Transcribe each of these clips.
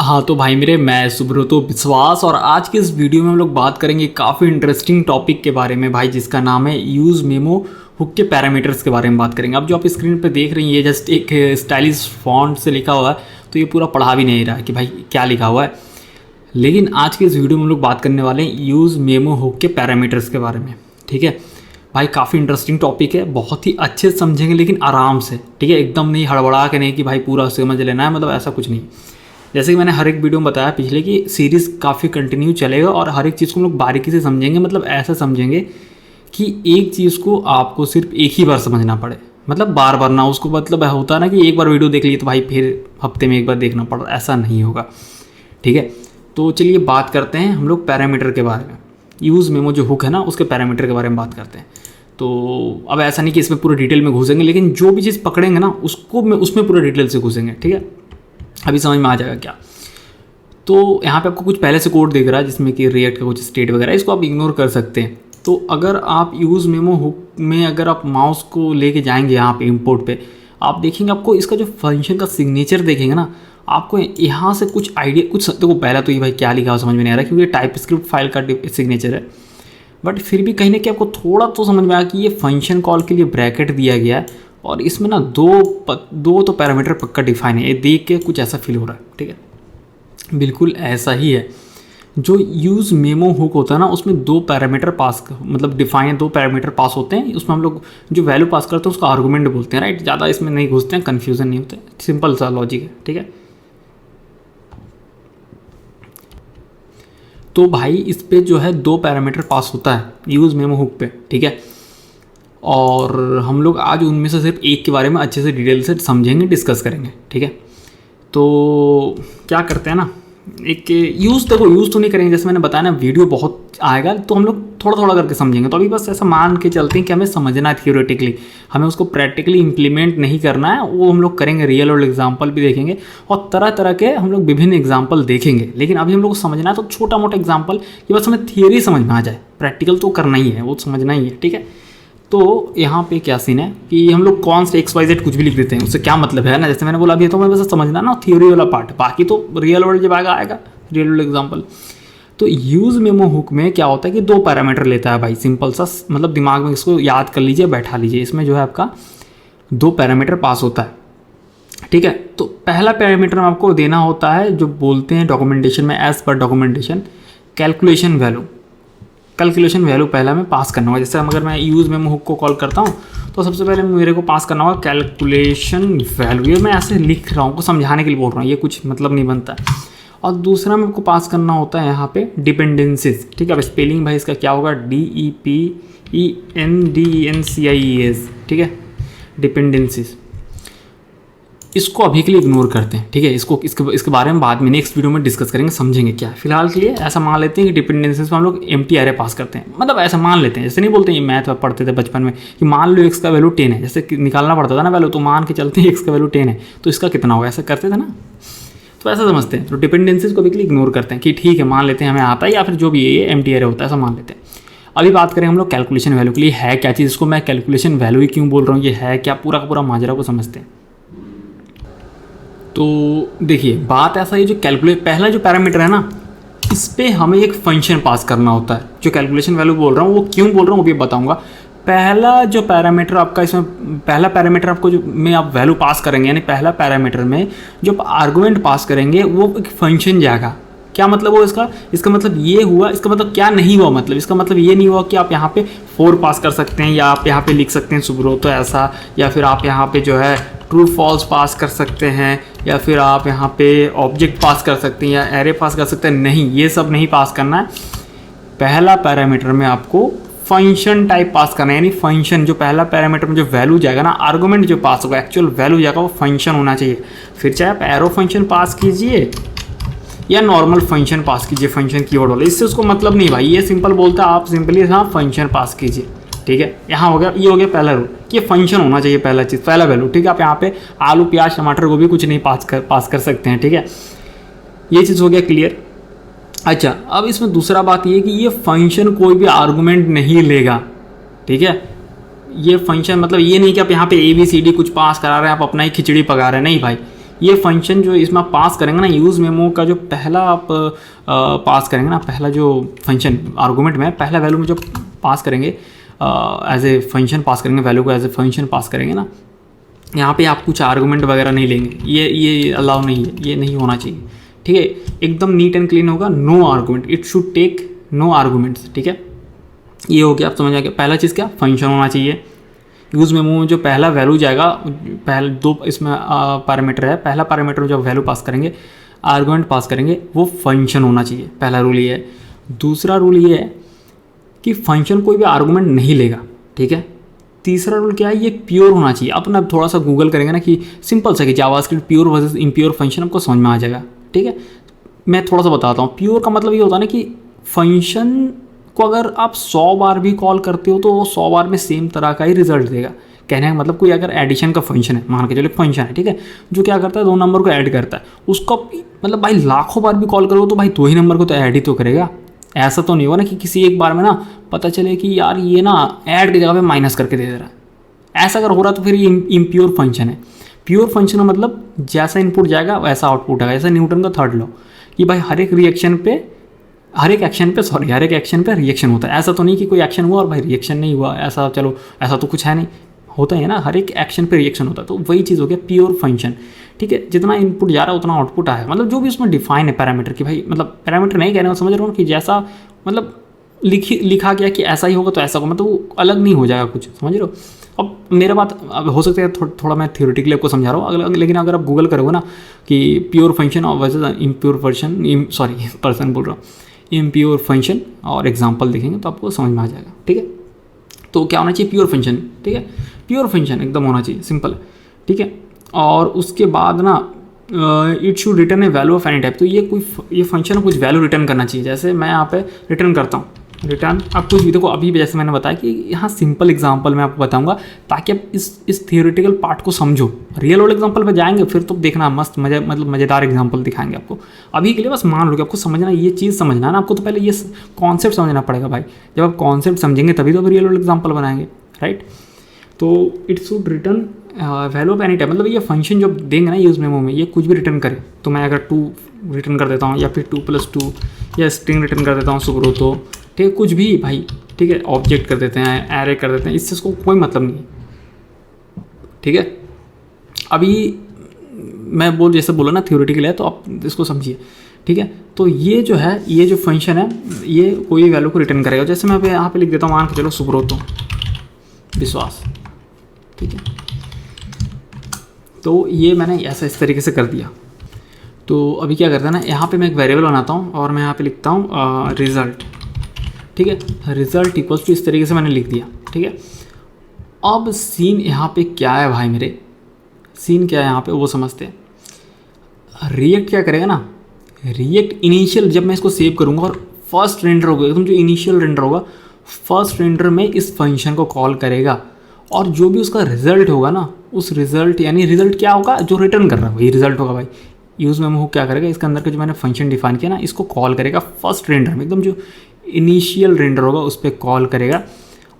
हाँ तो भाई मेरे, मैं सुब्रतो विश्वास और आज के इस वीडियो में हम लोग बात करेंगे काफ़ी इंटरेस्टिंग टॉपिक के बारे में भाई, जिसका नाम है यूज़ मेमो हुक के पैरामीटर्स के बारे में बात करेंगे। अब जो आप स्क्रीन पे देख रही हैं ये जस्ट एक स्टाइलिश फॉन्ट से लिखा हुआ है, तो ये पूरा पढ़ा भी नहीं रहा कि भाई क्या लिखा हुआ है। लेकिन आज के इस वीडियो में हम लोग बात करने वाले हैं यूज़ मेमो हुक के पैरामीटर्स के बारे में। ठीक है भाई, काफ़ी इंटरेस्टिंग टॉपिक है, बहुत ही अच्छे से समझेंगे लेकिन आराम से। ठीक है, एकदम नहीं हड़बड़ा के नहीं कि भाई पूरा समझ लेना है, मतलब ऐसा कुछ नहीं। जैसे कि मैंने हर एक वीडियो में बताया पिछले कि सीरीज़ काफ़ी कंटिन्यू चलेगा और हर एक चीज़ को हम लोग बारीकी से समझेंगे, मतलब ऐसा समझेंगे कि एक चीज़ को आपको सिर्फ एक ही बार समझना पड़े, मतलब बार बार ना उसको, मतलब होता है ना कि एक बार वीडियो देख ली तो भाई फिर हफ्ते में एक बार देखना पड़ रहा, ऐसा नहीं होगा। ठीक है, तो चलिए बात करते हैं हम लोग पैरामीटर के बारे में। यूज़ मेमो जो हुक है ना, उसके पैरामीटर के बारे में बात करते हैं। तो अब ऐसा नहीं कि इसमें पूरे डिटेल में घुसेंगे, लेकिन जो भी चीज़ पकड़ेंगे ना उसको उसमें पूरे डिटेल से घुसेंगे। ठीक है, अभी समझ में आ जाएगा क्या। तो यहाँ पे आपको कुछ पहले से कोड दिख रहा है जिसमें कि रिएक्ट का कुछ स्टेट वगैरह, इसको आप इग्नोर कर सकते हैं। तो अगर आप यूज़ मेमो हुक में अगर आप माउस को लेके जाएंगे यहाँ पे इंपोर्ट पे, आप देखेंगे आपको इसका जो फंक्शन का सिग्नेचर देखेंगे ना, आपको यहाँ से कुछ आइडिया, कुछ देखो पहला तो ये भाई क्या लिखा हो समझ में नहीं आ रहा क्योंकि टाइप स्क्रिप्ट फाइल का सिग्नेचर है, बट फिर भी कहीं ना कहीं आपको थोड़ा तो समझ में आया कि ये फंक्शन कॉल के लिए ब्रैकेट दिया गया है और इसमें ना दो तो पैरामीटर पक्का डिफाइन है। ये देख के कुछ ऐसा फील हो रहा है। ठीक है, बिल्कुल ऐसा ही है। जो यूज़ मेमो हुक होता है ना, उसमें दो पैरामीटर पास, मतलब डिफाइन दो पैरामीटर पास होते हैं। उसमें हम लोग जो वैल्यू पास करते हैं उसको आर्गूमेंट बोलते हैं, राइट। ज़्यादा इसमें नहीं घुसते हैं, कन्फ्यूजन नहीं होते, सिंपल सा लॉजिक है। ठीक है, तो भाई इस पे जो है दो पैरामीटर पास होता है यूज़ मेमो हुक पे। ठीक है, और हम लोग आज उनमें से सिर्फ एक के बारे में अच्छे से डिटेल से समझेंगे, डिस्कस करेंगे। ठीक है, तो क्या करते हैं ना, एक यूज़ तो नहीं करेंगे, जैसे मैंने बताया ना वीडियो बहुत आएगा तो हम लोग थोड़ा थोड़ा करके समझेंगे। तो अभी बस ऐसा मान के चलते हैं कि हमें समझना है थियोरेटिकली, हमें उसको प्रैक्टिकली इंप्लीमेंट नहीं करना है। वो हम लोग करेंगे, रियल वर्ल्ड एग्जाम्पल भी देखेंगे और तरह तरह के हम लोग विभिन्न एग्जाम्पल देखेंगे। लेकिन अभी हम लोग को समझना है तो छोटा मोटा एग्जाम्पल कि बस हमें थियोरी समझ में आ जाए, प्रैक्टिकल तो करना ही है, वो समझना ही है। ठीक है, तो यहाँ पे क्या सीन है कि हम लोग कौन से XYZ कुछ भी लिख देते हैं, उससे क्या मतलब है ना। जैसे मैंने बोला अभी तो मैं बस समझना ना थियोरी वाला पार्ट, बाकी तो रियल वर्ल्ड जब आएगा रियल वर्ल्ड एग्जाम्पल। तो यूज़ मेमो हुक में क्या होता है कि दो पैरामीटर लेता है भाई, सिंपल सा, मतलब दिमाग में इसको याद कर लीजिए, बैठा लीजिए। इसमें जो है आपका दो पैरामीटर पास होता है। ठीक है, तो पहला पैरामीटर आपको देना होता है जो बोलते हैं डॉक्यूमेंटेशन में, as per documentation calculation value. Calculation value पहला में पास करना होगा। जैसे अगर मैं यूज़ मेमो हुक को कॉल करता हूँ तो सबसे पहले मेरे को पास करना होगा कैलकुलेशन वैल्यू। ये मैं ऐसे लिख रहा हूँ, को समझाने के लिए बोल रहा हूँ, ये कुछ मतलब नहीं बनता। और दूसरा मेरे को पास करना होता है यहाँ पे डिपेंडेंसीज। ठीक है, अब स्पेलिंग भाई इसका क्या होगा, DEPENDENCIES। ठीक है, डिपेंडेंसीज, इसको अभी के लिए इग्नोर करते हैं। ठीक है, इसके बारे में बाद में नेक्स्ट वीडियो में डिस्कस करेंगे, समझेंगे क्या। फिलहाल के लिए ऐसा मान लेते हैं कि डिपेंडेंसीज में हम लोग एम्प्टी एरे पास करते हैं, मतलब ऐसा मान लेते हैं। जैसे नहीं बोलते, ये मैथ पढ़ते थे बचपन में कि मान लो x का वैल्यू 10 है, जैसे निकालना पड़ता था ना वैल्यू, तो मान के चलते हैं x का वैल्यू 10 है तो इसका कितना होगा, ऐसा करते थे ना, तो ऐसा समझते हैं। तो डिपेंडेंसीज को अभी के लिए इग्नोर करते हैं कि ठीक है मान लेते हैं हमें आता है, या फिर जो भी ये एम्प्टी एरे होता है ऐसा मान लेते हैं। अभी बात करें हम लोग कैलकुलेशन वैल्यू के लिए, है क्या चीज़, इसको मैं कैलकुलेशन वैल्यू ही क्यों बोल रहा हूँ, ये है क्या, पूरा का पूरा माजरा को समझते हैं। तो देखिए बात ऐसा है, जो पहला जो पैरामीटर है ना, इस पे हमें एक फंक्शन पास करना होता है। जो कैलकुलेशन वैल्यू बोल रहा हूँ वो क्यों बोल रहा हूँ वो भी बताऊंगा। पहला जो पैरामीटर आपका, इसमें पहला पैरामीटर आपको जो में आप वैल्यू पास करेंगे, यानी पहला पैरामीटर में जो आप आर्गुमेंट पास करेंगे वो एक फंक्शन जाएगा। क्या मतलब हो इसका मतलब ये हुआ, इसका मतलब क्या नहीं हुआ, मतलब इसका मतलब ये नहीं हुआ कि आप यहाँ पे 4 पास कर सकते हैं, या आप यहाँ पे लिख सकते हैं सुब्रतो ऐसा, या फिर आप यहाँ पे जो है ट्रू फॉल्स पास कर सकते हैं, या फिर आप यहाँ पे ऑब्जेक्ट पास कर सकते हैं या एरे पास कर सकते हैं। नहीं, ये सब नहीं पास करना है। पहला पैरामीटर में आपको फंक्शन टाइप पास करना है, यानी फंक्शन जो पहला पैरामीटर में जो वैल्यू जाएगा ना, आर्गुमेंट जो पास होगा, एक्चुअल वैल्यू जाएगा, वो फंक्शन होना चाहिए। फिर चाहे आप एरो फंक्शन पास कीजिए या नॉर्मल फंक्शन पास कीजिए, फंक्शन कीवर्ड वाला, इससे उसको मतलब नहीं भाई, ये सिंपल बोलता है, आप सिंपली हाँ फंक्शन पास कीजिए। ठीक है, यहाँ हो गया, ये हो गया पहला रूल कि ये फंक्शन होना चाहिए, पहला चीज़, पहला वैल्यू। ठीक है, आप यहाँ पे आलू प्याज टमाटर को भी कुछ नहीं पास कर सकते हैं। ठीक है, ये चीज़ हो गया क्लियर। अच्छा, अब इसमें दूसरा बात ये कि ये फंक्शन कोई भी आर्गूमेंट नहीं लेगा। ठीक है, ये फंक्शन मतलब ये नहीं कि आप यहाँ पे ABCD कुछ पास करा रहे हैं, आप अपना ही खिचड़ी पका रहे हैं, नहीं भाई, ये फंक्शन जो इसमें आप पास करेंगे ना, यूज़ मेमो का जो पहला आप पास करेंगे ना, पहला जो फंक्शन आर्गूमेंट में पहला वैल्यू में जो पास करेंगे एज ए फंक्शन पास करेंगे, वैल्यू को एज ए फंक्शन पास करेंगे ना, यहाँ पे आप कुछ आर्गूमेंट वगैरह नहीं लेंगे, ये अलाउ नहीं है, ये नहीं होना चाहिए, ठीक है। एकदम नीट एंड क्लीन होगा, no argument, it should take no arguments, ठीक है। ये हो गया, आप समझ आ गया। पहला चीज़ क्या, फंक्शन होना चाहिए। यूज़ मेमो में जो पहला वैल्यू जाएगा, पहले दो इसमें पैरामीटर है, पहला पैरामीटर जब वैल्यू पास करेंगे, आर्गुमेंट पास करेंगे, वो फंक्शन होना चाहिए, पहला रूल ये है। दूसरा रूल ये है कि फंक्शन कोई भी आर्गुमेंट नहीं लेगा, ठीक है। तीसरा रूल क्या है, ये प्योर होना चाहिए। अपना थोड़ा सा गूगल करेंगे ना कि सिंपल सा कि JavaScript pure versus impure function, आपको समझ में आ जाएगा, ठीक है। मैं थोड़ा सा बताता हूँ। प्योर का मतलब ये होता है ना कि फंक्शन को अगर आप 100 बार भी कॉल करते हो तो वो 100 बार में सेम तरह का ही रिजल्ट देगा। कहने का मतलब कोई अगर एडिशन का फंक्शन है, मान के चलो फंक्शन है, ठीक है, जो क्या करता है, दो नंबर को ऐड करता है, उसको मतलब भाई लाखों बार भी कॉल करो तो भाई दो ही नंबर को तो ऐड ही तो करेगा। ऐसा तो नहीं होगा ना कि किसी एक बार में ना पता चले कि यार ये ना ऐड की जगह पे माइनस करके दे रहा है। ऐसा अगर हो रहा तो फिर ये इम्प्योर फंक्शन है। प्योर फंक्शन का मतलब जैसा इनपुट जाएगा वैसा आउटपुट आएगा। जैसा न्यूटन का थर्ड लॉ कि भाई हर एक एक्शन पे रिएक्शन होता है। ऐसा तो नहीं कि कोई एक्शन हुआ और भाई रिएक्शन नहीं हुआ, ऐसा चलो ऐसा तो कुछ है नहीं, होता है ना, हर एक एक्शन पे रिएक्शन होता है। तो वही चीज़ हो गया प्योर फंक्शन, ठीक है। जितना इनपुट जा रहा है उतना आउटपुट आया, मतलब जो भी उसमें डिफाइन है पैरामीटर की, भाई मतलब पैरामीटर नहीं कह रहे हो, समझ रहे हो कि जैसा मतलब लिखा गया कि ऐसा ही होगा तो ऐसा होगा, मतलब वो अलग नहीं हो जाएगा कुछ, समझ रहे हो। अब मेरा बात अब हो सकता है थोड़ा मैं थ्योरेटिकली आपको समझा रहा हूँ, लेकिन अगर आप गूगल करोगे ना कि प्योर फंक्शन और वैसे इम्प्योर पर्सन बोल रहा हूँ, इम्प्योर फंक्शन और एग्जांपल देखेंगे तो आपको समझ में आ जाएगा, ठीक है। तो क्या होना चाहिए, प्योर फंक्शन, ठीक है, प्योर फंक्शन एकदम होना चाहिए, सिंपल है, ठीक है। और उसके बाद ना it should return A value of any type. तो ये फंक्शन कुछ वैल्यू रिटर्न करना चाहिए। जैसे मैं यहाँ पे रिटर्न करता हूँ, रिटर्न आप कुछ भी देखो, अभी जैसे मैंने बताया कि यहाँ सिंपल एग्जांपल मैं आपको बताऊंगा ताकि आप इस थियोरेटिकल पार्ट को समझो। रियल वर्ल्ड एग्जांपल पे जाएंगे फिर तो देखना मस्त मज़ेदार एग्जांपल दिखाएंगे आपको। अभी के लिए बस मान लो कि आपको समझना, ये चीज़ समझना है ना आपको, तो पहले ये कॉन्सेप्ट समझना पड़ेगा भाई। जब आप कॉन्सेप्ट समझेंगे तभी तो रियल वर्ल्ड एग्जांपल बनाएंगे, राइट। तो it should return value of any type, मतलब ये फंक्शन जो देंगे ना यूज़ मेमो में, ये कुछ भी रिटर्न करे। तो मैं अगर 2 रिटर्न कर देता हूँ या फिर 2+2 या स्ट्रिंग रिटर्न कर देता हूँ सुब्रतो, ठीक है, कुछ भी भाई, ठीक है, ऑब्जेक्ट कर देते हैं, एरे कर देते हैं, इससे उसको कोई मतलब नहीं, ठीक है। अभी मैं जैसे बोला ना थ्योरेटिकल है तो आप इसको समझिए, ठीक है। तो ये जो है, ये जो फंक्शन है ये कोई वैल्यू को रिटर्न करेगा। जैसे मैं यहाँ पे लिख देता हूँ, मान के चलो सुब्रतो विश्वास, ठीक है। तो ये मैंने ऐसा इस तरीके से कर दिया। तो अभी क्या करता है ना, यहाँ पे मैं एक वेरिएबल बनाता हूँ और मैं यहाँ पे लिखता हूँ रिज़ल्ट, ठीक है, रिज़ल्ट इक्वल्स टू, इस तरीके से मैंने लिख दिया, ठीक है। अब सीन यहाँ पे क्या है भाई, मेरे सीन क्या है यहाँ पे वो समझते हैं। रिएक्ट क्या करेगा ना, रिएक्ट इनिशियल, जब मैं इसको सेव करूँगा और फर्स्ट रेंडर होगा एकदम, जो इनिशियल रेंडर होगा, फर्स्ट रेंडर में इस फंक्शन को कॉल करेगा और जो भी उसका रिजल्ट होगा ना, उस रिजल्ट यानी रिजल्ट क्या होगा, जो रिटर्न कर रहा है वही रिजल्ट होगा भाई। यूज़ मेमो क्या करेगा, इसके अंदर के जो मैंने फंक्शन डिफाइन किया ना, इसको कॉल करेगा फर्स्ट रेंडर में, एकदम जो इनिशियल रेंडर होगा उस पर कॉल करेगा।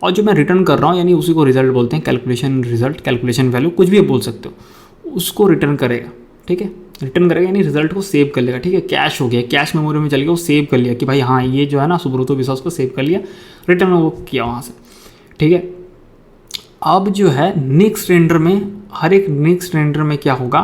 और जो मैं रिटर्न कर रहा हूँ यानी उसी को रिजल्ट बोलते हैं, कैलकुलेशन रिजल्ट, कैलकुलेशन वैल्यू, कुछ भी बोल सकते हो, उसको रिटर्न करेगा, ठीक है। रिटर्न करेगा यानी रिजल्ट को सेव कर लेगा, ठीक है। कैश हो गया, कैश मेमोरी में चल गया, वो सेव कर लिया कि भाई हाँ ये जो है ना सुब्रतो विश्वास को सेव कर लिया, रिटर्न वो किया वहाँ से, ठीक है। अब जो है नेक्स्ट रेंडर में, हर एक नेक्स्ट रेंडर में क्या होगा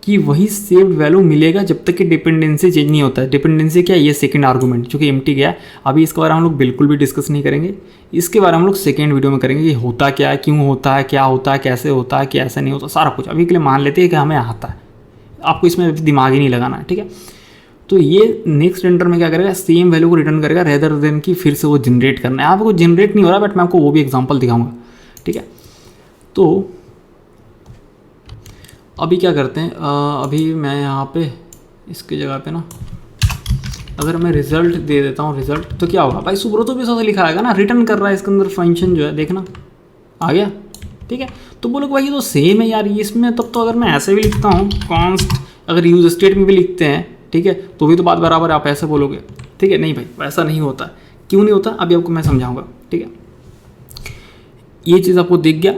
कि वही सेव्ड वैल्यू मिलेगा जब तक कि डिपेंडेंसी चेंज नहीं होता है। डिपेंडेंसी क्या है, ये सेकंड आर्गूमेंट जो कि एम्प्टी गया है। अभी इसके बारे में हम लोग बिल्कुल भी डिस्कस नहीं करेंगे, इसके बारे में हम लोग सेकेंड वीडियो में करेंगे कि होता क्या है, क्यों होता है, क्या होता है, कैसे होता है, कैसे नहीं होता, सारा कुछ। अभी के लिए मान लेते हैं कि हमें आता है, आपको इसमें दिमाग ही नहीं लगाना है, ठीक है। तो ये नेक्स्ट रेंडर में क्या करेगा, सेम वैल्यू को रिटर्न करेगा रेदर देन कि फिर से वो जनरेट करना है। आपको जनरेट नहीं हो रहा, बट मैं आपको वो भी एग्जांपल दिखाऊंगा, ठीक है। तो अभी क्या करते हैं, अभी मैं यहाँ पे इसकी जगह पे ना अगर मैं रिजल्ट दे देता हूँ, रिजल्ट तो क्या होगा भाई, सुब्रतो विश्वास लिखा आएगा ना, रिटर्न कर रहा है इसके अंदर फंक्शन जो है, देखना आ गया, ठीक है। तो बोलो भाई ये तो सेम है यार, ये इसमें तब तो अगर मैं ऐसे भी लिखता हूँ कॉन्स्ट, अगर यूज स्टेट में भी लिखते हैं, ठीक है, तो भी तो बात बराबर है, आप ऐसे बोलोगे, ठीक है। नहीं भाई वैसा नहीं होता, क्यों नहीं होता अभी आपको मैं समझाऊंगा, ठीक है। ये चीज़ आपको दिख गया,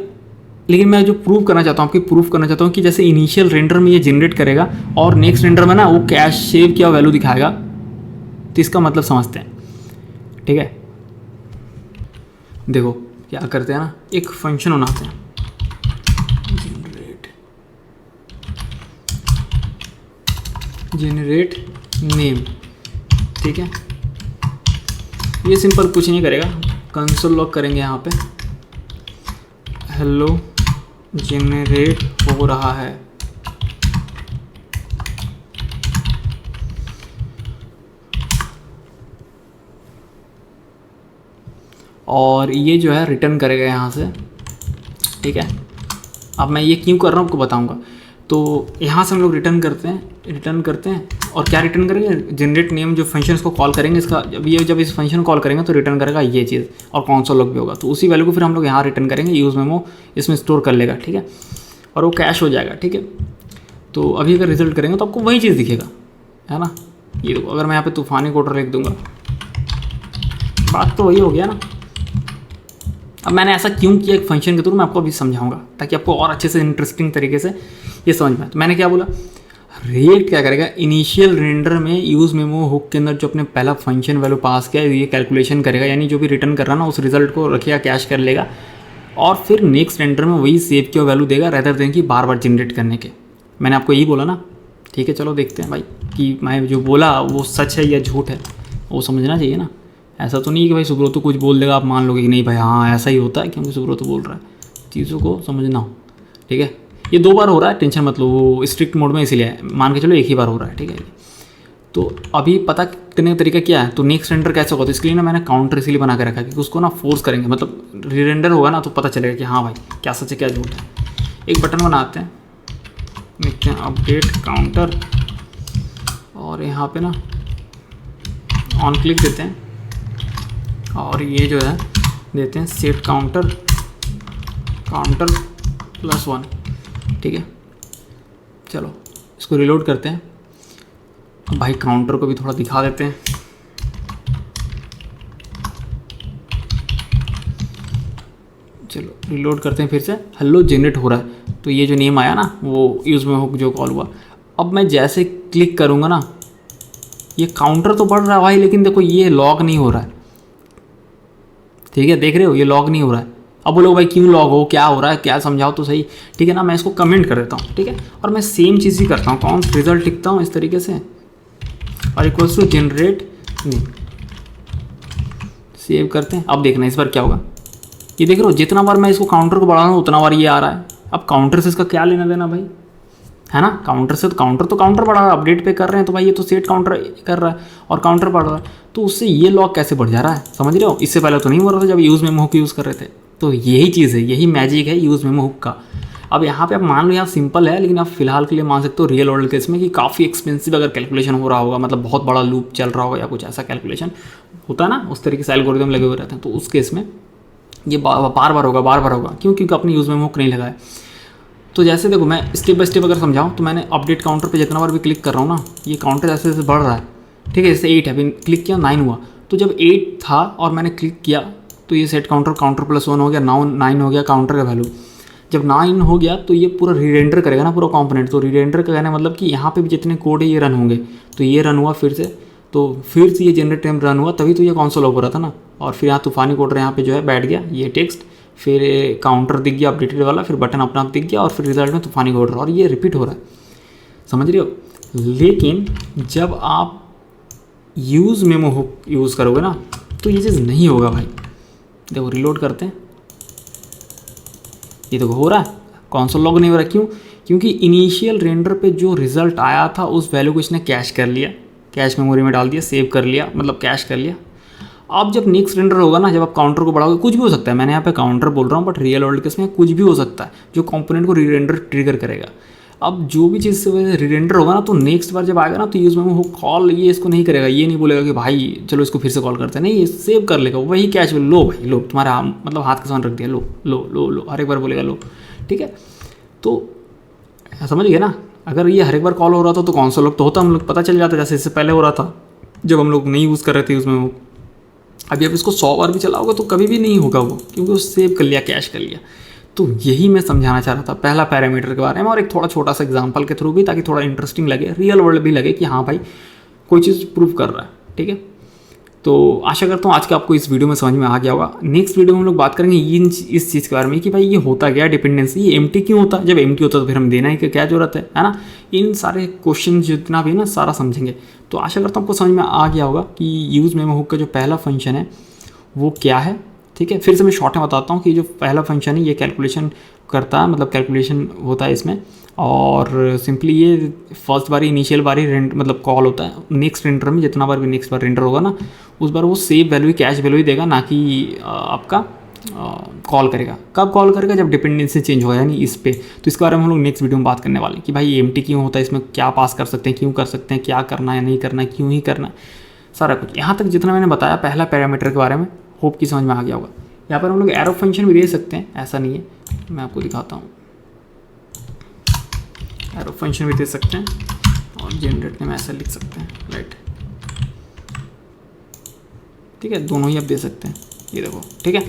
लेकिन मैं जो प्रूव करना चाहता हूँ आपकी प्रूफ करना चाहता हूँ कि जैसे इनिशियल रेंडर में ये जनरेट करेगा और नेक्स्ट रेंडर में ना वो कैश सेव किया वैल्यू दिखाएगा, तो इसका मतलब समझते हैं। ठीक है, देखो क्या करते हैं ना, एक फंक्शन बनाते हैं जनरेट नेम। ठीक है, ये सिंपल कुछ नहीं करेगा, कंसोल लॉग करेंगे यहाँ पे हेलो जनरेट हो रहा है। और ये जो है रिटर्न करेगा यहाँ से। ठीक है, अब मैं ये क्यों कर रहा हूँ आपको बताऊँगा। तो यहाँ से हम लोग रिटर्न करते हैं और क्या रिटर्न करेंगे, जनरेट नेम जो फंक्शन इसको कॉल करेंगे, इसका जब इस फंक्शन कॉल करेंगे तो रिटर्न करेगा ये चीज़ और कंसोल लॉग भी होगा। तो उसी वैल्यू को फिर हम लोग यहाँ रिटर्न करेंगे, यूज़ मेमो इसमें स्टोर कर लेगा। ठीक है, और वो कैश हो जाएगा। ठीक है, तो अभी अगर रिजल्ट करेंगे तो आपको वही चीज़ दिखेगा, है ना। ये देखो, अगर मैं यहाँ पे तूफानी कोडर लिख दूंगा, बात तो वही हो गया ना। अब मैंने ऐसा क्यों किया एक फंक्शन के थ्रू, मैं आपको अभी समझाऊंगा ताकि आपको और अच्छे से इंटरेस्टिंग तरीके से ये समझ में आए। तो मैंने क्या बोला, रिएक्ट क्या करेगा, इनिशियल रेंडर में यूज़ मेमो हुक के अंदर जो अपने पहला फंक्शन वैल्यू पास किया ये कैलकुलेशन करेगा, यानी जो भी रिटर्न कर रहा ना उस रिजल्ट को रखेगा, कैश कर लेगा और फिर नेक्स्ट रेंडर में वही सेव किया वैल्यू देगा रेदर देन कि बार बार जनरेट करने के। मैंने आपको यही बोला ना। ठीक है, चलो देखते हैं भाई कि मैं जो बोला वो सच है या झूठ है, वो समझना चाहिए ना। ऐसा तो नहीं कि भाई सुब्रतो कुछ बोल देगा आप मान लोगे कि नहीं भाई हाँ ऐसा ही होता है क्योंकि सुब्रतो बोल रहा है, चीज़ों को समझना हो। ठीक है, ये 2 बार हो रहा है, टेंशन मत लो, वो स्ट्रिक्ट मोड में इसीलिए मान के चलो 1 ही बार हो रहा है। ठीक है, तो अभी पता करने का तरीका क्या है, तो नेक्स्ट रेंडर कैसे होगा, तो इसके लिए ना मैंने काउंटर इसीलिए बना के रखा है कि उसको ना फोर्स करेंगे, मतलब रीरेंडर होगा ना तो पता चलेगा कि हाँ भाई क्या सच है क्या झूठ है। एक बटन बनाते हैं, लिखते हैं अपडेट काउंटर और यहाँ पे ना ऑन क्लिक देते हैं और ये जो है देते हैं सेट काउंटर +1। ठीक है, चलो इसको रिलोड करते हैं। अब भाई काउंटर को भी थोड़ा दिखा देते हैं। चलो रिलोड करते हैं फिर से, हेलो जनरेट हो रहा है। तो ये जो नेम आया ना वो यूज़ में हुक जो कॉल हुआ, अब मैं जैसे क्लिक करूँगा ना ये काउंटर तो बढ़ रहा है भाई, लेकिन देखो ये लॉग नहीं हो रहा है। ठीक है, देख रहे हो ये लॉग नहीं हो रहा है। अब बोलो भाई क्यों लॉग हो, क्या हो रहा है, क्या समझाओ तो सही। ठीक है ना, मैं इसको कमेंट कर देता हूँ। ठीक है, और मैं सेम चीज़ ही करता हूँ, कौन रिजल्ट लिखता हूँ इस तरीके से और equals to generate name, save करते हैं। अब देखना इस बार क्या होगा, ये देख रहे हो जितना बार मैं इसको काउंटर को बढ़ा रहा हूँ उतना बार ये आ रहा है। अब काउंटर से इसका क्या लेना देना भाई, है ना। काउंटर से तो काउंटर बढ़ा रहा है, अपडेट पे कर रहे हैं तो भाई ये तो सेट काउंटर कर रहा है और काउंटर बढ़ रहा है, तो उससे ये लॉग कैसे बढ़ जा रहा है, समझ रहे हो। इससे पहले तो नहीं हो रहा था जब यूज़ मेमो हुक यूज़ कर रहे थे। तो यही चीज़ है, यही मैजिक है यूज़ मेमो हुक का। अब यहाँ पे आप मान लो यहाँ सिंपल है, लेकिन आप फिलहाल के लिए मान सकते हो रियल वर्ल्ड केस में कि काफ़ी एक्सपेंसिव अगर कैलकुलेशन हो रहा होगा, मतलब बहुत बड़ा लूप चल रहा होगा या कुछ ऐसा कैलकुलेशन होता है ना, उस तरीके से एल्गोरिथम लगे हुए रहते हैं, तो उस केस में ये बार बार होगा। क्यों, क्योंकि अपने यूज़ मेमो हुक नहीं लगाए। तो जैसे देखो मैं स्टेप बाय स्टेप अगर समझाऊँ तो मैंने अपडेट काउंटर पे जितना बार भी क्लिक कर रहा हूँ ना ये काउंटर जैसे जैसे बढ़ रहा है। ठीक है, जैसे 8 है, अभी क्लिक किया 9 हुआ, तो जब 8 था और मैंने क्लिक किया तो ये सेट काउंटर +1 हो गया, 9 हो गया काउंटर का वैल्यू। जब 9 हो गया तो ये पूरा रीरेंडर करेगा ना पूरा कंपोनेंट। तो रीरेंडर का कहना मतलब कि यहाँ पे भी जितने कोड है ये रन होंगे, तो ये रन हुआ फिर से, तो फिर से ये जनरेट टाइम रन हुआ, तभी तो ये कंसोल हो रहा था ना। और फिर यहाँ तूफानी कोडर यहाँ पे जो है बैठ गया, ये टेक्स्ट, फिर काउंटर दिख गया अपडेटेड वाला, फिर बटन अपना आप दिख गया और फिर रिजल्ट में तूफानी कोडर, और ये रिपीट हो रहा है, समझ रहे हो। लेकिन जब आप यूज़ मेमो हुक यूज़ करोगे ना तो ये चीज़ नहीं होगा भाई। देखो रिलोड करते हैं, ये देखो हो रहा है, कंसोल लॉग नहीं हो रहा। क्यों, क्योंकि इनिशियल रेंडर पे जो रिजल्ट आया था उस वैल्यू को इसने कैश कर लिया, कैश मेमोरी में डाल दिया, सेव कर लिया, मतलब कैश कर लिया। अब जब नेक्स्ट रेंडर होगा ना, जब आप काउंटर को बढ़ाओगे, कुछ भी हो सकता है, मैंने यहाँ पे काउंटर बोल रहा हूँ बट रियल वर्ल्ड केस में कुछ भी हो सकता है जो कंपोनेंट को रीरेंडर ट्रिगर करेगा। अब जो भी चीज़ से रीरेंडर होगा ना तो नेक्स्ट बार जब आएगा ना तो यूज़ मेमो हुक कॉल ये इसको नहीं करेगा, ये नहीं बोलेगा कि भाई चलो इसको फिर से कॉल करते हैं, नहीं, ये सेव कर लेगा वही कैश। लो भाई लो, तुम्हारा मतलब हाथ के सामने रख दिया, लो लो लो लो, हर एक बार बोलेगा लो। ठीक है, तो समझ गए ना। अगर ये हर एक बार कॉल हो रहा था तो कंसोल लॉग तो होता, हम लोग पता चल जाता, जैसे इससे पहले हो रहा था जब हम लोग नहीं यूज़ कर रहे थे यूज़ मेमो। अभी आप इसको 100 बार भी चलाओगे तो कभी भी नहीं होगा वो, क्योंकि वो सेव कर लिया, कैश कर लिया। तो यही मैं समझाना चाह रहा था पहला पैरामीटर के बारे में, और एक थोड़ा छोटा सा एग्जांपल के थ्रू भी, ताकि थोड़ा इंटरेस्टिंग लगे, रियल वर्ल्ड भी लगे कि हाँ भाई कोई चीज़ प्रूव कर रहा है। ठीक है, तो आशा करता हूँ आज के आपको इस वीडियो में समझ में आ गया होगा। नेक्स्ट वीडियो में हम लोग बात करेंगे इस चीज़ के बारे में कि भाई ये होता क्या डिपेंडेंसी, ये एम्प्टी क्यों होता है, जब एम्प्टी होता है तो फिर हम देना ही क्या जरूरत है ना। इन सारे क्वेश्चन जितना भी ना सारा समझेंगे। तो आशा करता हूँ आपको समझ में आ गया होगा कि यूज़ मेमो हुक का जो पहला फंक्शन है वो क्या है। ठीक है, फिर से मैं शॉर्ट में बताता हूँ कि जो पहला फंक्शन है ये कैलकुलेशन करता है, मतलब कैलकुलेशन होता है इसमें, और सिंपली ये फर्स्ट बारी इनिशियल बारी मतलब कॉल होता है। नेक्स्ट रेंडर में जितना बार भी नेक्स्ट बार रेंडर होगा ना, उस बार वो सेव वैल्यू कैश वैल्यू ही देगा, ना कि आपका कॉल करेगा। कब कॉल करेगा, जब डिपेंडेंसी चेंज होगा, यानी इस पे। तो इसके बारे में हम लोग नेक्स्ट वीडियो में बात करने वाले हैं कि भाई एम्प्टी क्यों होता है, इसमें क्या पास कर सकते हैं, क्यों कर सकते हैं, क्या करना है नहीं करना है, क्यों ही करना है, सारा कुछ। यहाँ तक जितना मैंने बताया पहला पैरामीटर के बारे में, होप की समझ में आ गया होगा। यहाँ पर हम लोग एरो फंक्शन भी दे सकते हैं, ऐसा नहीं है, मैं आपको दिखाता हूँ। एरो फंक्शन भी दे सकते हैं और जनरेट में ऐसा लिख सकते हैं, राइट। ठीक है, दोनों ही आप दे सकते हैं, ये देखो। ठीक है,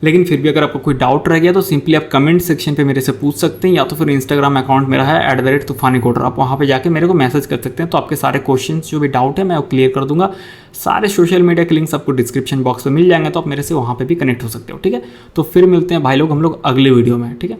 लेकिन फिर भी अगर आपको कोई डाउट रह गया तो सिंपली आप कमेंट सेक्शन पे मेरे से पूछ सकते हैं, या तो फिर इंस्टाग्राम अकाउंट मेरा है @तूफानी कोडर, आप वहाँ पे जाके मेरे को मैसेज कर सकते हैं। तो आपके सारे क्वेश्चंस जो भी डाउट है मैं वो क्लियर कर दूंगा। सारे सोशल मीडिया के लिंक्स आपको डिस्क्रिप्शन बॉक्स में मिल जाएंगे, तो आप मेरे से वहाँ पर भी कनेक्ट हो सकते हो। ठीक है, तो फिर मिलते हैं भाई लोग हम लोग अगले वीडियो में। ठीक है।